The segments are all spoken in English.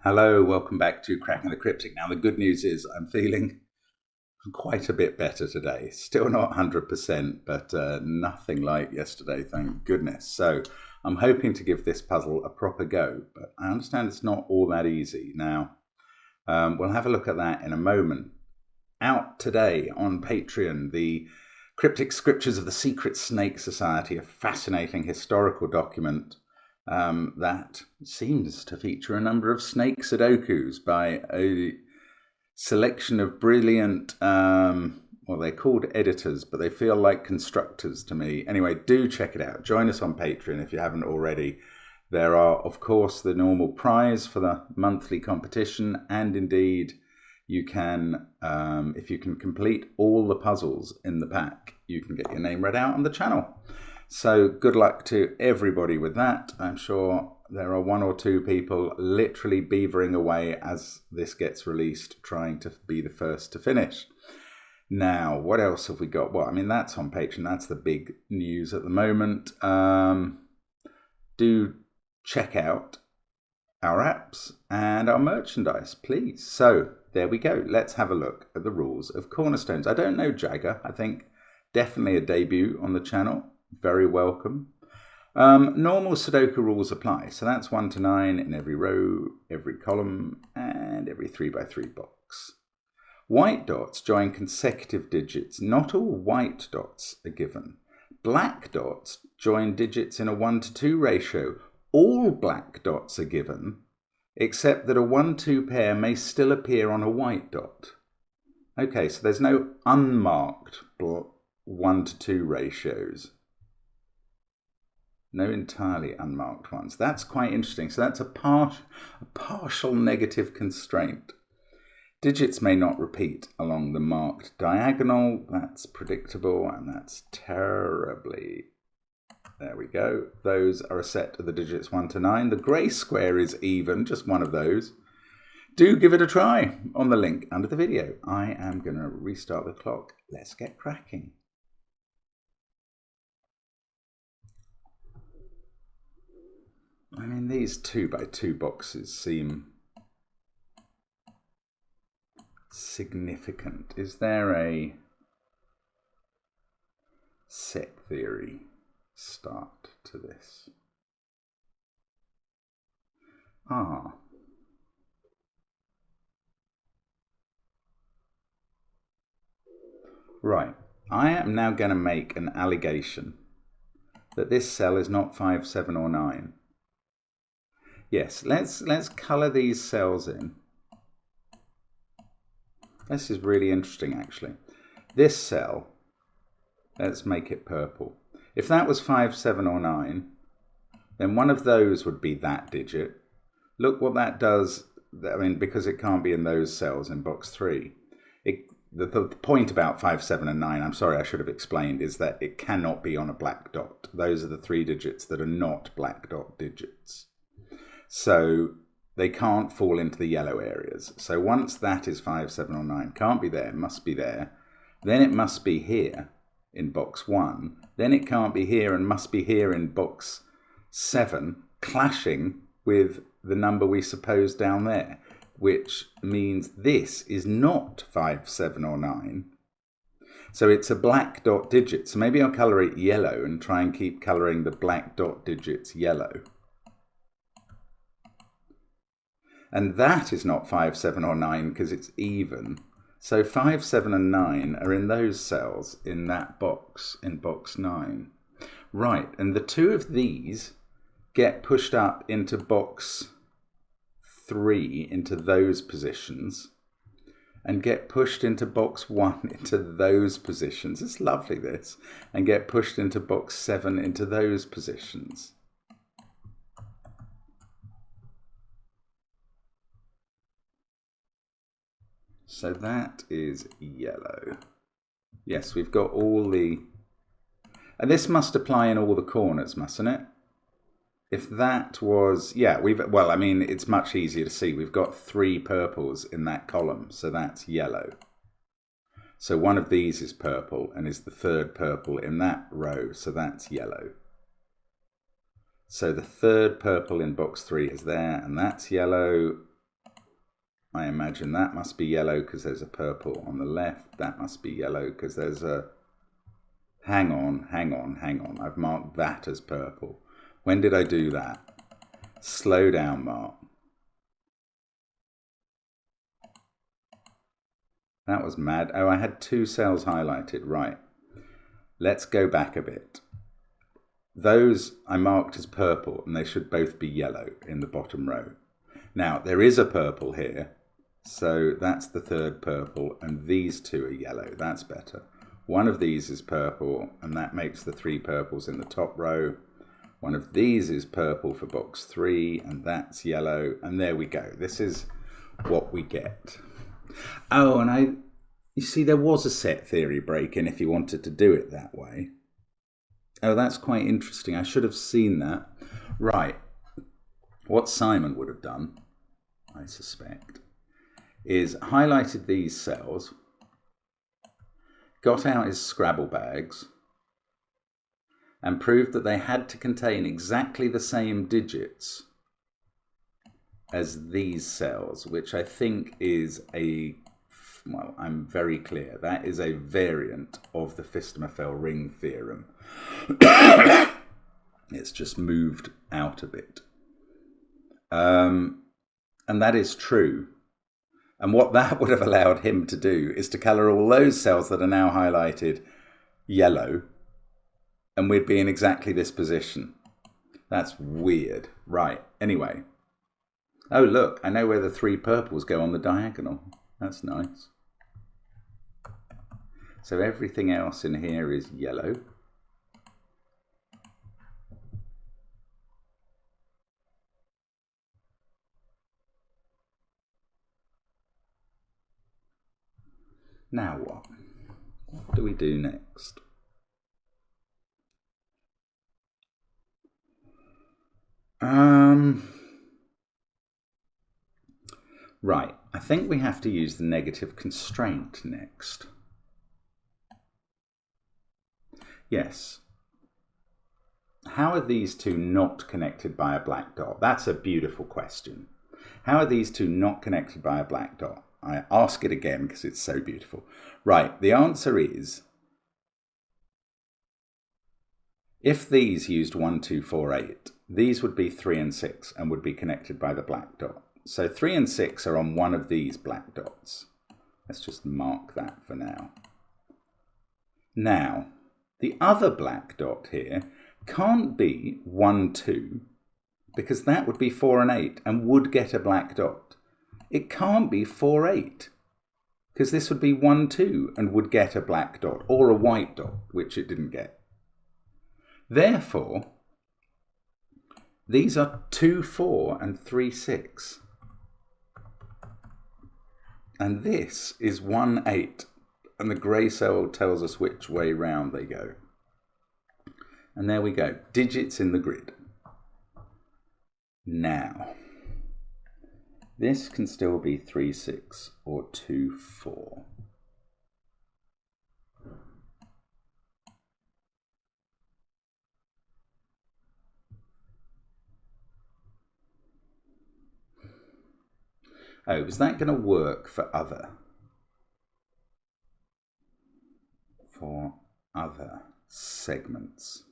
Hello, welcome back to Cracking the Cryptic. Now, the good news is I'm feeling quite a bit better today. Still not 100%, but nothing like yesterday, thank goodness. So I'm hoping to give this puzzle a proper go, but I understand it's not all that easy. Now, we'll have a look at that in a moment. Out today on Patreon, the Cryptic Scriptures of the Secret Snake Society, a fascinating historical document that seems to feature a number of snake sudokus by a selection of brilliant, well, they're called editors, but they feel like constructors to me. Anyway, do check it out. Join us on Patreon if you haven't already. There are, of course, the normal prize for the monthly competition, and indeed, you can, if you can complete all the puzzles in the pack, you can get your name read out on the channel. So good luck to everybody with that. I'm sure there are one or two people literally beavering away as this gets released, trying to be the first to finish. Now, what else have we got? Well, I mean, that's on Patreon. That's the big news at the moment. Do check out our apps and our merchandise, please. So there we go. Let's have a look at the rules of Cornerstones. I don't know Jagger. I think definitely a debut on the channel. Very welcome. Normal Sudoku rules apply. So that's 1 to 9 in every row, every column, and every 3x3 box. White dots join consecutive digits. Not all white dots are given. Black dots join digits in a 1 to 2 ratio. All black dots are given, except that a 1-2 pair may still appear on a white dot. Okay, so there's no unmarked 1 to 2 ratios. No entirely unmarked ones. That's quite interesting. So that's a partial negative constraint. Digits may not repeat along the marked diagonal. That's predictable, and that's terribly... There we go. Those are a set of the digits 1 to 9. The grey square is even, just one of those. Do give it a try on the link under the video. I am going to restart the clock. Let's get cracking. I mean, these 2x2 boxes seem significant. Is there a set theory start to this? Right. I am now going to make an allegation that this cell is not 5, 7, or 9. Yes, let's colour these cells in. This is really interesting, actually. This cell, let's make it purple. If that was 5, 7, or 9, then one of those would be that digit. Look what that does. I mean, because it can't be in those cells in box 3. The point about 5, 7, and 9, I'm sorry, I should have explained, is that it cannot be on a black dot. Those are the 3 digits that are not black dot digits. So they can't fall into the yellow areas. So once that is 5, 7, or 9, can't be there, must be there. Then it must be here in box 1. Then it can't be here and must be here in box 7, clashing with the number we suppose down there, which means this is not 5, 7, or 9. So it's a black dot digit. So maybe I'll colour it yellow and try and keep colouring the black dot digits yellow. And that is not 5, 7, or 9 because it's even. So 5, 7, and 9 are in those cells in that box, in box 9. Right, and the 2 of these get pushed up into box 3, into those positions, and get pushed into box 1, into those positions. It's lovely, this. And get pushed into box 7, into those positions. So that is yellow. Yes, we've got all the... And this must apply in all the corners, mustn't it? If that was... Yeah, well, I mean, it's much easier to see. We've got 3 purples in that column, so that's yellow. So one of these is purple and is the 3rd purple in that row, so that's yellow. So the 3rd purple in box 3 is there, and that's yellow. I imagine that must be yellow because there's a purple on the left. That must be yellow because there's a... Hang on. I've marked that as purple. When did I do that? Slow down, Mark. That was mad. Oh, I had 2 cells highlighted. Right. Let's go back a bit. Those I marked as purple, and they should both be yellow in the bottom row. Now, there is a purple here, so that's the 3rd purple, and these 2 are yellow. That's better. One of these is purple, and that makes the 3 purples in the top row. One of these is purple for box 3, and that's yellow, and there we go. This is what we get. Oh, and you see, there was a set theory break-in if you wanted to do it that way. Oh, that's quite interesting. I should have seen that. Right. What Simon would have done, I suspect, is highlighted these cells, got out his Scrabble bags, and proved that they had to contain exactly the same digits as these cells, which I think is well, I'm very clear, that is a variant of the Fistemefel ring theorem. It's just moved out a bit. And that is true. And what that would have allowed him to do is to colour all those cells that are now highlighted yellow, and we'd be in exactly this position. That's weird. Right, anyway. Oh, look, I know where the 3 purples go on the diagonal. That's nice. So everything else in here is yellow. Now what? What do we do next? Right, I think we have to use the negative constraint next. Yes. How are these 2 not connected by a black dot? That's a beautiful question. How are these 2 not connected by a black dot? I ask it again because it's so beautiful. Right, the answer is, if these used 1, 2, 4, 8, these would be 3 and 6 and would be connected by the black dot. So 3 and 6 are on one of these black dots. Let's just mark that for now. Now, the other black dot here can't be 1, 2, because that would be 4 and 8 and would get a black dot. It can't be 4, 8, because this would be 1, 2 and would get a black dot or a white dot, which it didn't get. Therefore, these are 2, 4 and 3, 6. And this is 1, 8. And the grey cell tells us which way round they go. And there we go. Digits in the grid. Now, this can still be 3, 6 or 2, 4. Oh, is that going to work for other segments?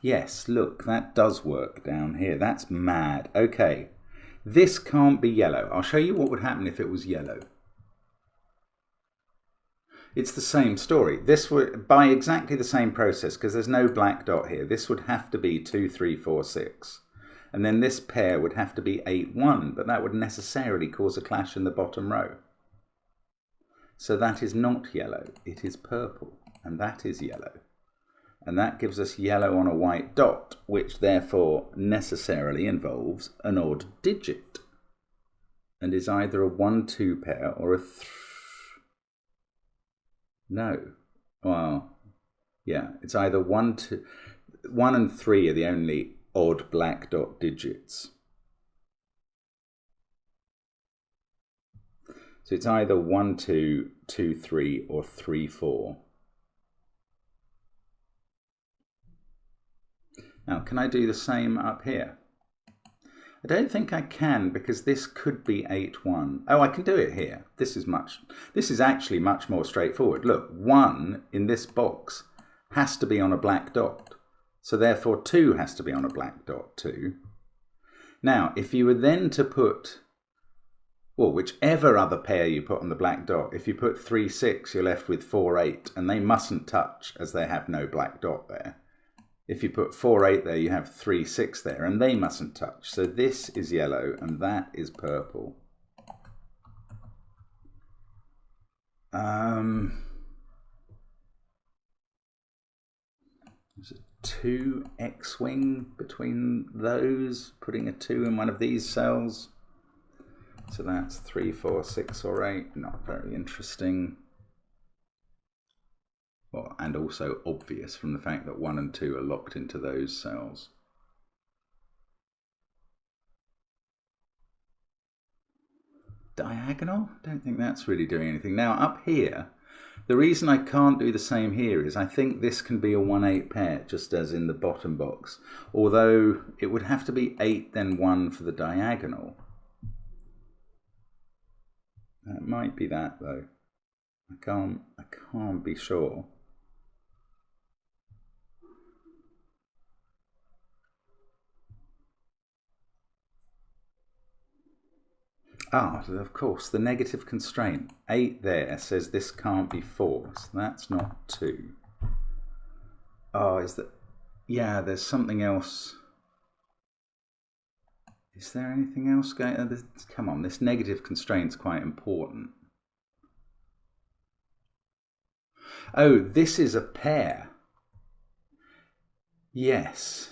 Yes, look, that does work down here. That's mad. Okay, this can't be yellow. I'll show you what would happen if it was yellow. It's the same story. This would, by exactly the same process, because there's no black dot here, this would have to be 2, 3, 4, 6. And then this pair would have to be 8, 1, but that would necessarily cause a clash in the bottom row. So that is not yellow, it is purple, and that is yellow. And that gives us yellow on a white dot, which therefore necessarily involves an odd digit, and is either a 1, 2 pair or a no. Well, yeah, it's either 1, 2, 1 and 3 are the only odd black dot digits. So it's either 1, 2, 2, 3, or 3, 4. Now, can I do the same up here? I don't think I can, because this could be 8-1. Oh, I can do it here. This is actually much more straightforward. Look, 1 in this box has to be on a black dot. So therefore 2 has to be on a black dot too. Now, if you were then to put, well, whichever other pair you put on the black dot, if you put 3-6, you're left with 4-8, and they mustn't touch as they have no black dot there. If you put 4-8 there, you have 3-6 there, and they mustn't touch. So this is yellow, and that is purple. There's a 2 X-wing between those, putting a 2 in one of these cells. So that's 3, 4, 6, or 8. Not very interesting. Well, and also obvious from the fact that 1 and 2 are locked into those cells. Diagonal? Don't think that's really doing anything. Now up here, the reason I can't do the same here is I think this can be a 1-8 pair, just as in the bottom box. Although it would have to be 8 then 1 for the diagonal. That might be that though. I can't be sure. Ah, of course, the negative constraint. 8 there says this can't be 4, so that's not 2. Oh, is that... Yeah, there's something else. Is there anything else going on? Come on, this negative constraint's quite important. Oh, this is a pair. Yes.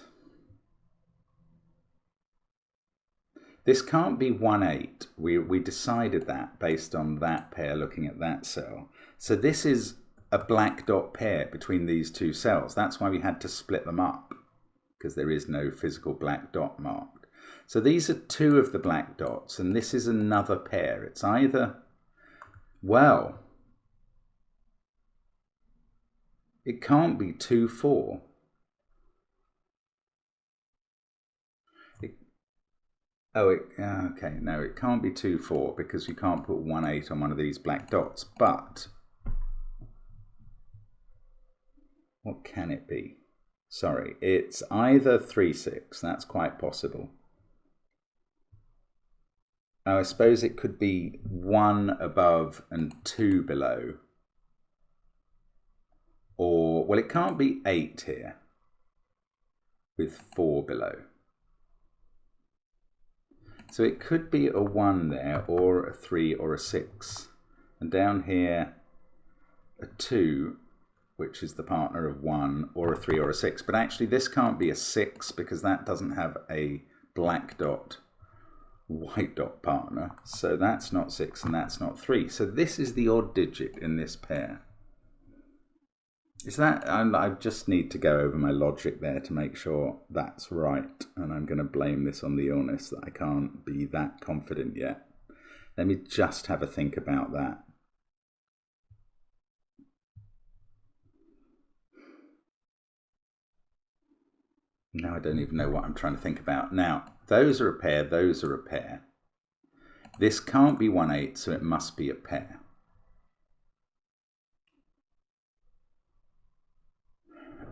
This can't be 1-8. We decided that based on that pair looking at that cell. So this is a black dot pair between these two cells. That's why we had to split them up, because there is no physical black dot marked. So these are 2 of the black dots, and this is another pair. It's either, well, it can't be 2, 4. Okay, no, it can't be 2, 4 because you can't put 1-8 on one of these black dots. But what can it be? Sorry, it's either 3-6. That's quite possible. Now, I suppose it could be 1 above and 2 below. Or, well, it can't be 8 here with 4 below. So it could be a 1 there, or a 3, or a 6. And down here, a 2, which is the partner of 1, or a 3, or a 6. But actually this can't be a 6, because that doesn't have a black dot, white dot partner. So that's not 6, and that's not 3. So this is the odd digit in this pair. Is that, I just need to go over my logic there to make sure that's right. And I'm going to blame this on the illness that I can't be that confident yet. Let me just have a think about that. Now I don't even know what I'm trying to think about. Now, those are a pair, those are a pair. This can't be 1-8, so it must be a pair.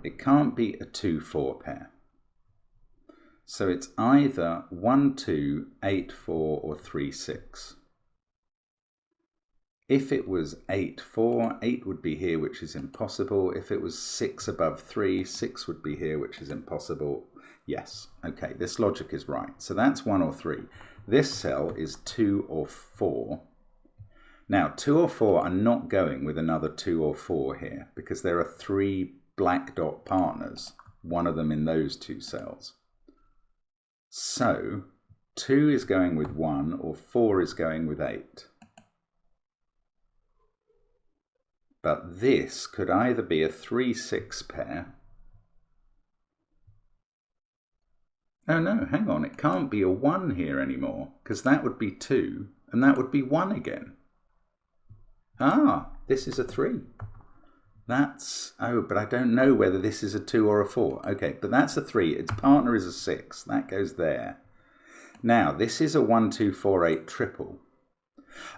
It can't be a 2-4 pair. So it's either 1-2, 8-4, or 3-6. If it was 8-4, 8 would be here, which is impossible. If it was 6 above 3, 6 would be here, which is impossible. Yes, okay, this logic is right. So that's 1 or 3. This cell is 2 or 4. Now, 2 or 4 are not going with another 2 or 4 here, because there are 3 black dot partners, one of them in those 2 cells. So 2 is going with 1, or 4 is going with 8. But this could either be a 3-6 pair. Oh no, hang on, it can't be a 1 here anymore, because that would be 2, and that would be 1 again. Ah, this is a 3. That's, oh, but I don't know whether this is a 2 or a 4. Okay, but that's a 3. Its partner is a 6. That goes there. Now, this is a 1, 2, 4, 8 triple.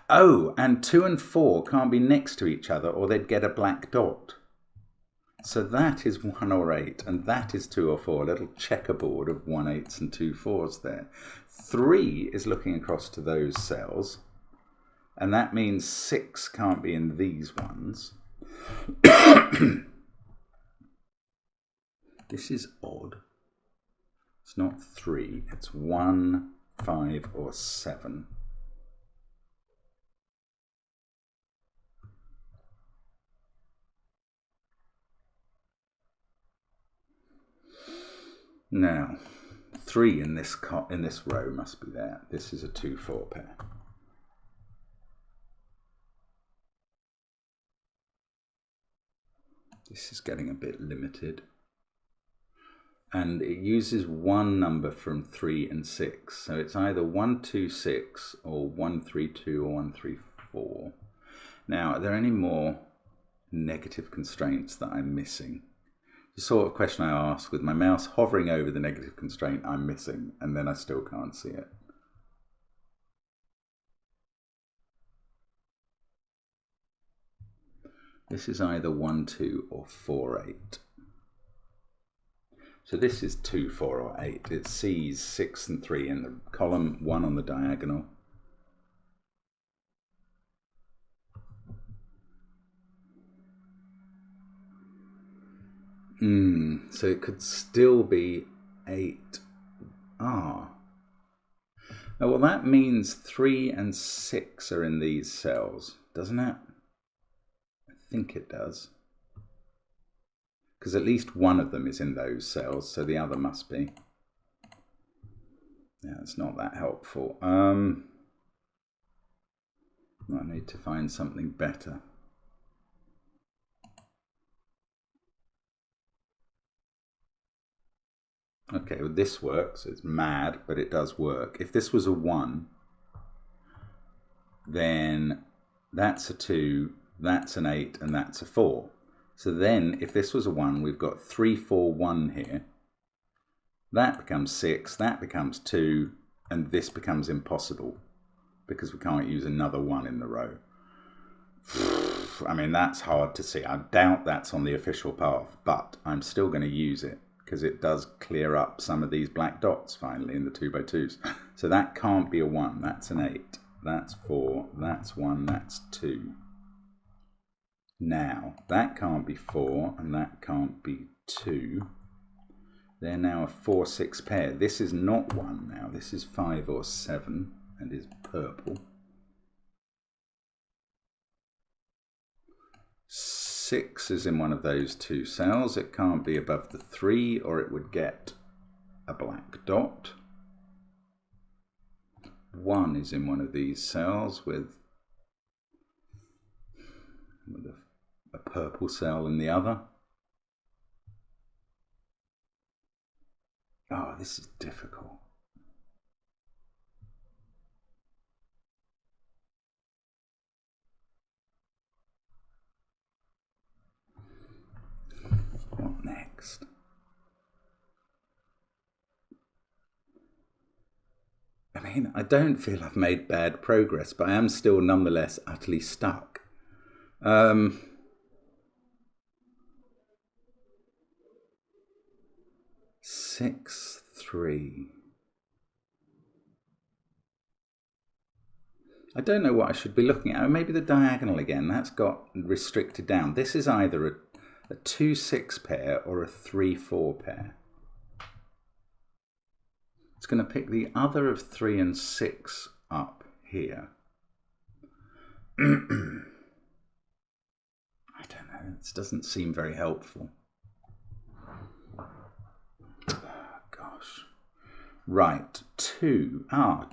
Oh, and 2 and 4 can't be next to each other or they'd get a black dot. So that is 1 or 8, and that is 2 or 4, a little checkerboard of 1 8s and 2 4s there. 3 is looking across to those cells, and that means 6 can't be in these ones. This is odd. It's not 3, it's 1, 5, or 7. Now, 3 in this row must be there. This is a 2, 4 pair. This is getting a bit limited. And it uses one number from 3 and 6. So it's either 1, 2, 6 or 1, 3, 2 or 1, 3, 4. Now, are there any more negative constraints that I'm missing? The sort of question I ask with my mouse hovering over the negative constraint I'm missing, and then I still can't see it. This is either 1, 2 or 4, 8. So this is 2, 4 or 8. It sees 6 and 3 in the column, 1 on the diagonal. So it could still be 8. Oh, well, that means 3 and 6 are in these cells, doesn't it? I think it does. Because at least one of them is in those cells, so the other must be. Yeah, it's not that helpful. I need to find something better. Okay, well, this works. It's mad, but it does work. If this was a 1, then that's a 2, that's an 8, and that's a 4. So then, if this was a 1, we've got 3, 4, 1 here. That becomes 6, that becomes 2, and this becomes impossible because we can't use another 1 in the row. I mean, that's hard to see. I doubt that's on the official path, but I'm still going to use it because it does clear up some of these black dots finally in the 2x2s. So that can't be a 1, that's an 8, that's 4, that's 1, that's 2. Now, that can't be 4 and that can't be 2. They're now a 4, 6 pair. This is not 1 now, this is 5 or 7 and is purple. 6 is in one of those 2 cells. It can't be above the 3 or it would get a black dot. 1 is in one of these cells with a purple cell in the other. Oh, this is difficult. What next? I mean, I don't feel I've made bad progress, but I am still nonetheless utterly stuck. 6, 3. I don't know what I should be looking at. Maybe the diagonal again. That's got restricted down. This is either a 2, 6 pair or a 3, 4 pair. It's going to pick the other of 3 and 6 up here. I don't know. This doesn't seem very helpful. Oh, gosh. Right, 2.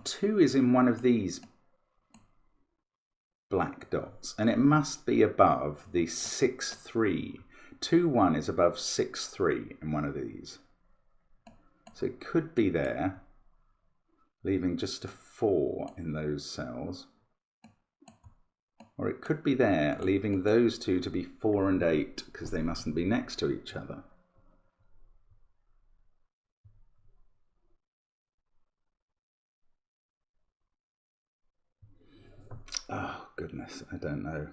2 is in one of these black dots, and it must be above the 6, 3. 2, 1 is above 6, 3 in one of these. So it could be there, leaving just a 4 in those cells. Or it could be there, leaving those 2 to be 4 and 8, because they mustn't be next to each other. goodness, I don't know.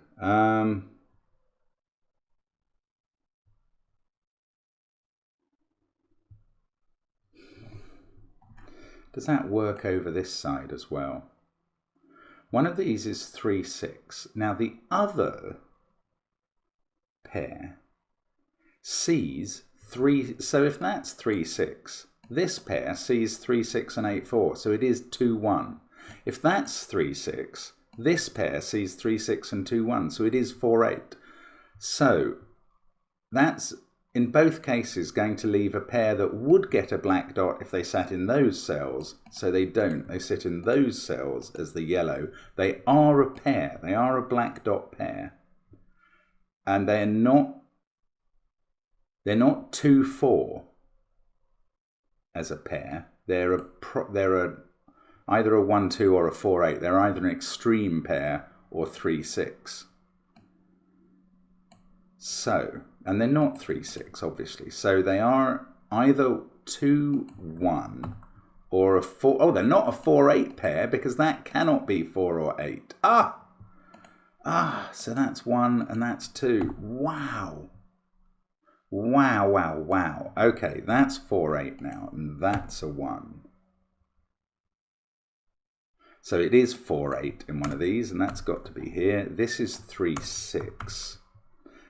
Does that work over this side as well? One of these is 3, 6. Now the other pair sees 3, so if that's 3, 6, this pair sees 3, 6 and 8, 4, so it is 2, 1. If that's 3, 6, this pair sees 3, 6 and 2, 1, so it is 4, 8. So that's in both cases going to leave a pair that would get a black dot if they sat in those cells. So they don't. They sit in those cells as the yellow. They are a pair. They are a black dot pair. And they're not 2, 4 as a pair. They're either a 1, 2 or a 4, 8. They're either an extreme pair or 3, 6. So, and they're not 3, 6, obviously. So they are either 2, 1 or a 4. Oh, they're not a 4, 8 pair because that cannot be 4 or 8. So that's 1 and that's 2. Wow. Wow, wow, wow. Okay, that's 4, 8 now, and that's a 1. So it is 4, 8 in one of these, and that's got to be here. This is 3, 6.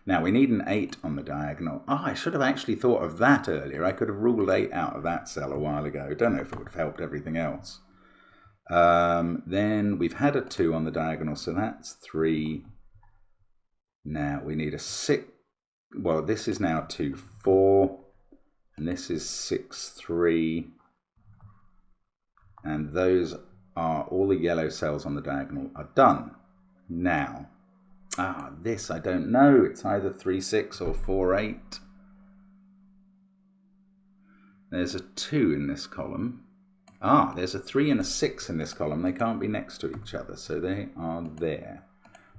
Now we need an 8 on the diagonal. I should have actually thought of that earlier. I could have ruled 8 out of that cell a while ago. Don't know if it would have helped everything else. Then we've had a 2 on the diagonal, so that's 3. Now we need a 6. Well, this is now 2, 4. And this is 6, 3. And those are all the yellow cells on the diagonal are done. Now, this I don't know. It's either 3, 6 or 4, 8. There's a 2 in this column. There's a 3 and a 6 in this column. They can't be next to each other, so they are there,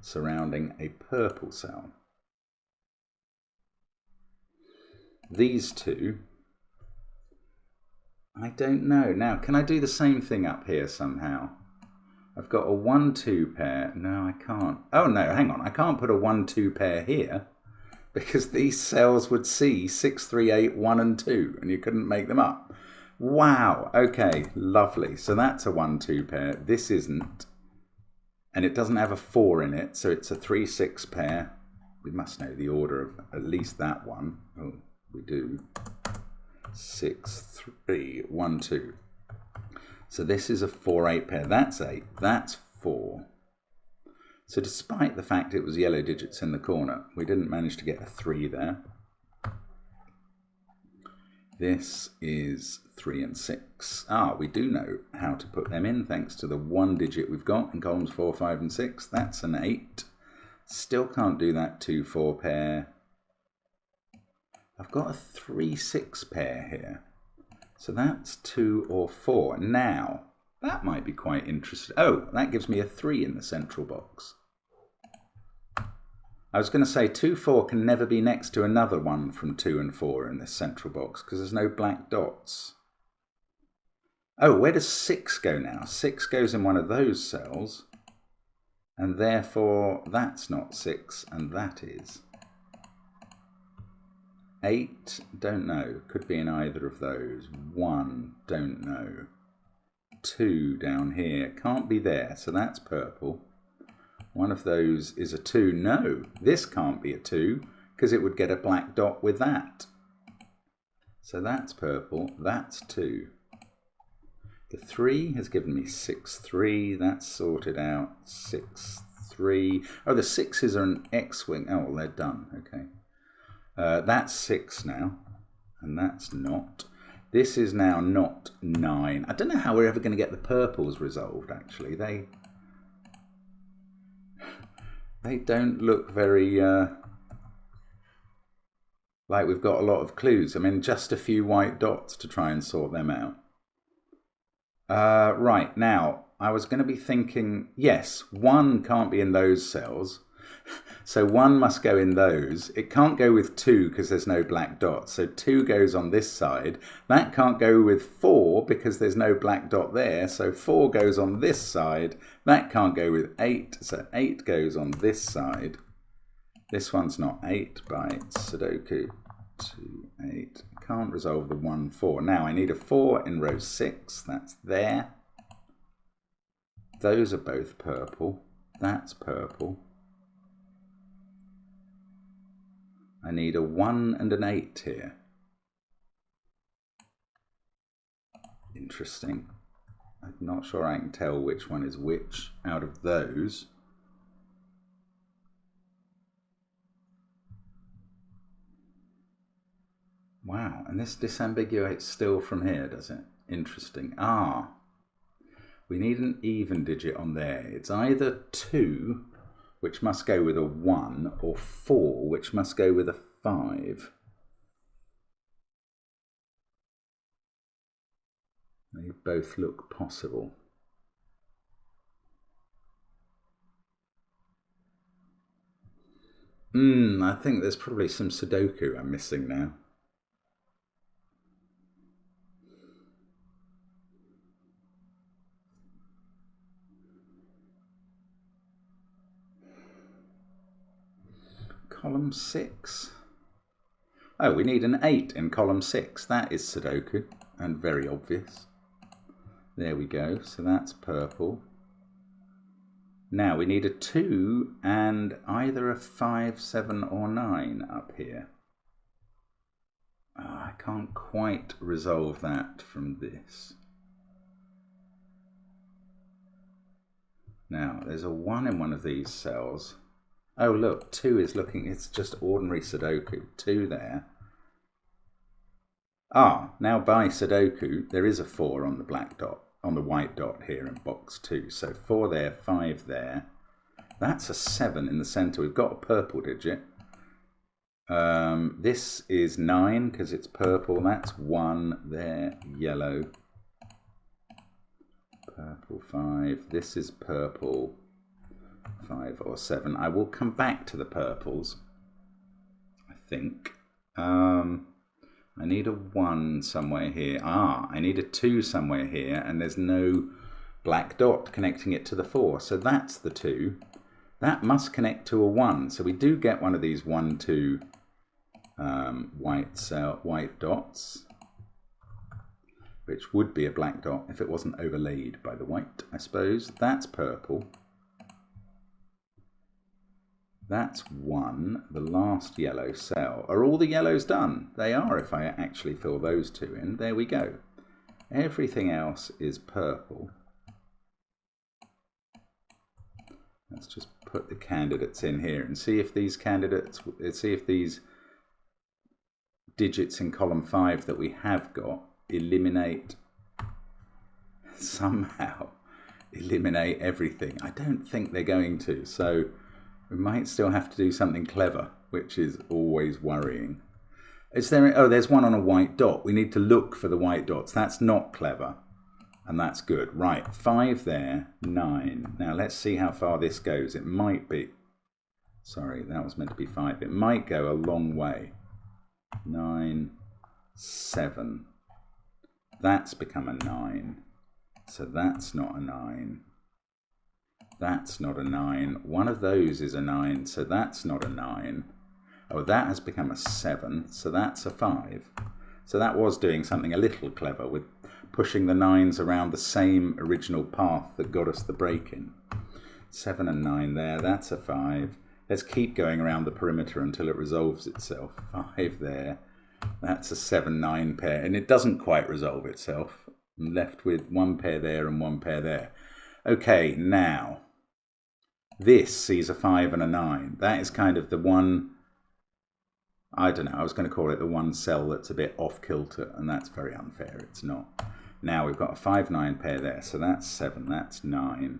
surrounding a purple cell. These two, I don't know. Now, can I do the same thing up here somehow? I've got a 1, 2 pair. No, I can't. Oh, no, hang on. I can't put a 1, 2 pair here because these cells would see 6, 3, 8, 1 and 2, and you couldn't make them up. Wow. Okay, lovely. So that's a 1, 2 pair. This isn't. And it doesn't have a 4 in it, so it's a 3, 6 pair. We must know the order of at least that one. Oh, we do. 6, 3, 1, 2. So this is a 4, 8 pair. That's 8. That's 4. So despite the fact it was yellow digits in the corner, we didn't manage to get a 3 there. This is 3 and 6. We do know how to put them in thanks to the 1 digit we've got in columns 4, 5 and 6. That's an 8. Still can't do that 2, 4 pair. I've got a 3, 6 pair here. So that's 2 or 4. Now, that might be quite interesting. Oh, that gives me a 3 in the central box. I was going to say 2, 4 can never be next to another one from 2 and 4 in this central box because there's no black dots. Oh, where does 6 go now? 6 goes in one of those cells, and therefore that's not 6, and that is. 8, don't know, could be in either of those. 1, don't know. 2 down here, can't be there, so that's purple. One of those is a 2. No, this can't be a 2 because it would get a black dot with that. So that's purple, that's 2. The 3 has given me 6, 3, that's sorted out. 6, 3. Oh, the 6s are an X-wing. Oh, well, they're done, okay. That's 6 now, and that's not. This is now not 9. I don't know how we're ever going to get the purples resolved, actually. They don't look very, like we've got a lot of clues. I mean, just a few white dots to try and sort them out. Right, now, I was going to be thinking, yes, 1 can't be in those cells. So 1 must go in those. It can't go with 2 because there's no black dot. So 2 goes on this side. That can't go with 4 because there's no black dot there. So 4 goes on this side. That can't go with 8. So 8 goes on this side. This one's not 8 by sudoku 2, 8. Can't resolve the 1, 4. Now I need a 4 in row 6. That's there. Those are both purple. That's purple. I need a 1 and an 8 here. Interesting. I'm not sure I can tell which one is which out of those. Wow, and this disambiguates still from here, does it? Interesting. Ah, we need an even digit on there. It's either 2, which must go with a 1, or 4, which must go with a 5. They both look possible. I think there's probably some sudoku I'm missing now. Column 6. Oh, we need an 8 in column 6. That is sudoku and very obvious. There we go. So that's purple. Now we need a 2 and either a 5, 7 or 9 up here. Oh, I can't quite resolve that from this. Now there's a 1 in one of these cells. Oh look, 2 is looking, it's just ordinary sudoku. 2 there. Ah, now by sudoku there is a 4 on the black dot, on the white dot here in box 2. So 4 there, 5 there. That's a 7 in the center. We've got a purple digit. This is 9 because it's purple. That's 1 there, yellow. Purple 5. This is purple 5 or 7. I will come back to the purples, I think. I need a 1 somewhere here. Ah, I need a 2 somewhere here, and there's no black dot connecting it to the 4. So that's the 2. That must connect to a 1. So we do get one of these 1, 2 white dots, which would be a black dot if it wasn't overlaid by the white, I suppose. That's purple. That's 1, the last yellow cell. Are all the yellows done? They are if I actually fill those 2 in. There we go. Everything else is purple. Let's just put the candidates in here and see if these candidates, see if these digits in column 5 that we have got eliminate, somehow eliminate everything. I don't think they're going to, so we might still have to do something clever, which is always worrying. Is there? Oh, there's one on a white dot. We need to look for the white dots. That's not clever, and that's good. Right, 5 there, 9. Now let's see how far this goes. It might be, sorry, that was meant to be 5. It might go a long way. 9, 7. That's become a 9. So that's not a 9. That's not a 9. One of those is a 9, so that's not a 9. Oh, that has become a 7, so that's a 5. So that was doing something a little clever with pushing the 9s around the same original path that got us the break in. 7 and 9 there, that's a 5. Let's keep going around the perimeter until it resolves itself. 5 there, that's a 7, 9 pair, and it doesn't quite resolve itself. I'm left with 1 pair there and 1 pair there. Okay, now this sees a 5 and a 9. That is kind of the one, I don't know, I was going to call it the one cell that's a bit off kilter, and that's very unfair. It's not. Now we've got a 5, 9 pair there, so that's 7, that's 9.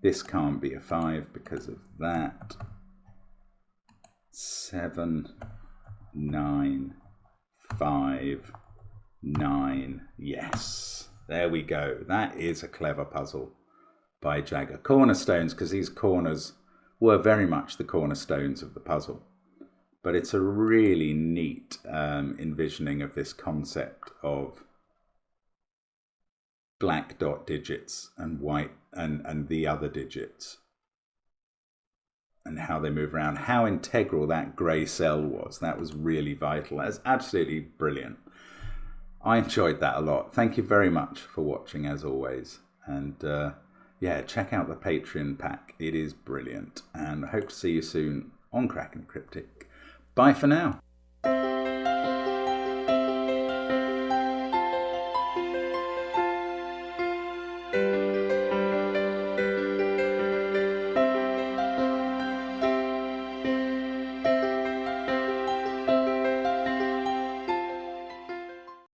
This can't be a 5 because of that. 7, 9, 5, 9. Yes, there we go. That is a clever puzzle by Jagger. Cornerstones, because these corners were very much the cornerstones of the puzzle. But it's a really neat envisioning of this concept of black dot digits and white and the other digits, and how they move around, how integral that grey cell was. That was really vital. That's absolutely brilliant. I enjoyed that a lot. Thank you very much for watching, as always. And yeah, check out the Patreon pack. It is brilliant. And I hope to see you soon on Cracking the Cryptic. Bye for now.